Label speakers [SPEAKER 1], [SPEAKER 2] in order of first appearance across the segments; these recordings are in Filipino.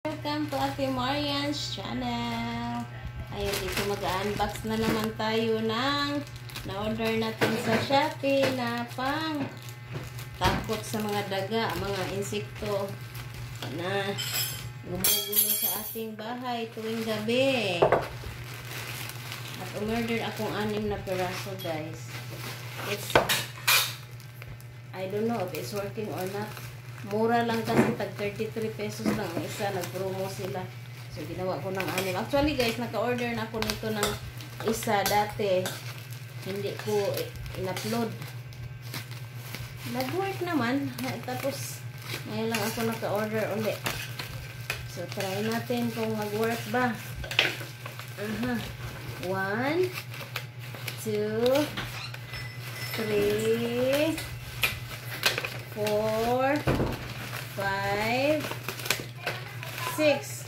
[SPEAKER 1] Welcome to Ate Marian's channel. Ayun, dito mag-unbox na naman tayo ng na-order natin sa Shopee na pang takot sa mga daga, mga insekto na gumugulo sa ating bahay tuwing gabi. At umorder akong 6 na peraso, guys. I don't know if it's working or not. Mura lang kasi, tag 33 pesos lang ang isa, nag-promo sila. So, ginawa ko ng 6. Actually, guys, naka-order na ako nito ng isa dati. Hindi ko in-upload. Nag-work naman. Tapos, ngayon lang ako naka-order ulit. So, try natin kung mag-work ba. 1, 2, 3, 4, 5, 6.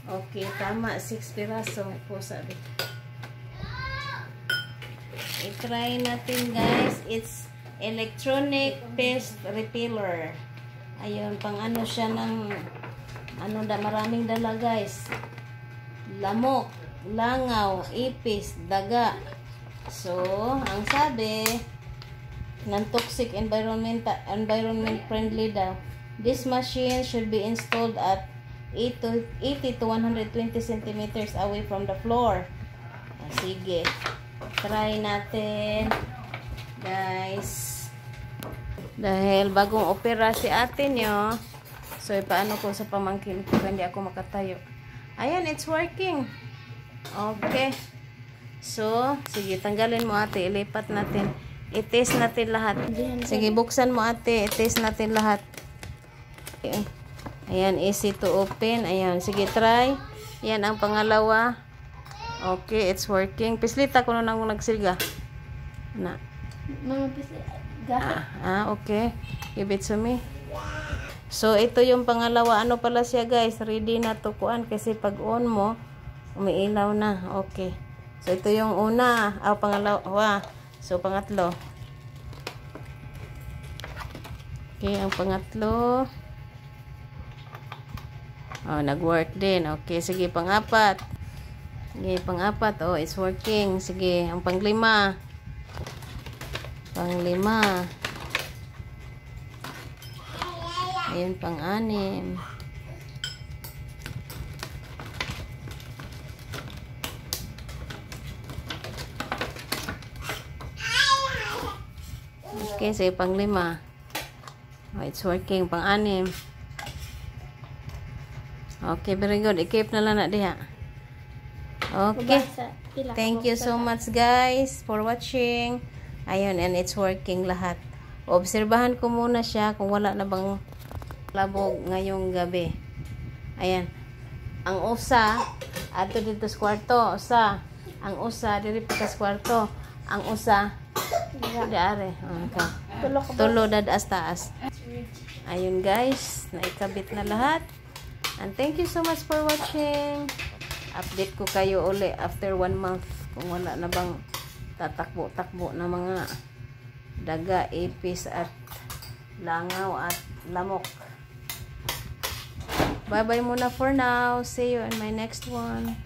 [SPEAKER 1] Okay, tama. 6 piraso po sabi. I-try natin, guys. It's electronic pest repeller. Ayun, pang ano siya ng maraming dala, guys. Lamok, langaw, ipis, daga. So, ang sabi, non-toxic environment friendly daw. This machine should be installed at 80 to 120 centimeters away from the floor. Sige. Try natin, guys. Dahil bagong opera si ate nyo. So, paano ko sa pamangkin ko hindi ako makatayo. Ayan, it's working. Okay. So, sige, tanggalin mo ate. Ilipat natin. I-test natin lahat. Sige, buksan mo ate. I-test natin lahat. Ayan, easy to open. Ayan, sige, try. Ayan, ang pangalawa. Okay, it's working. Pislita ko nang nagsilga. Na. Okay. Give it to me. So, ito yung pangalawa. Ano pala siya, guys? Ready na to kuan. Kasi pag on mo, umiilaw na. Okay. So, ito yung una. Pangalawa. So, pangatlo. Okay, ang pangatlo. Oh, nag-work din. Okay, sige, pang-apat. Sige, pang-apat. Oh, it's working. Sige, ang pang-5. Pang-5. Ayun, pang-6. Okay, sige, pang-5. Oh, it's working. Pang-6. Okay, very good. I-keep na lang na diha. Okay. Thank you so much, guys, for watching. Ayun, and it's working lahat. Obserbahan ko muna siya kung wala na bang labog ngayong gabi. Ayan. Ang usa, ato dito sa kwarto. Ang usa, diri pa sa kwarto. Ang usa, diare. Okay. Tulo dadas taas. Ayun, guys. Naikabit na lahat. And thank you so much for watching. Update ko kayo uli after 1 month kung wala na bang tatakbo-takbo na mga daga, ipis at langaw at lamok. Bye-bye muna for now. See you in my next one.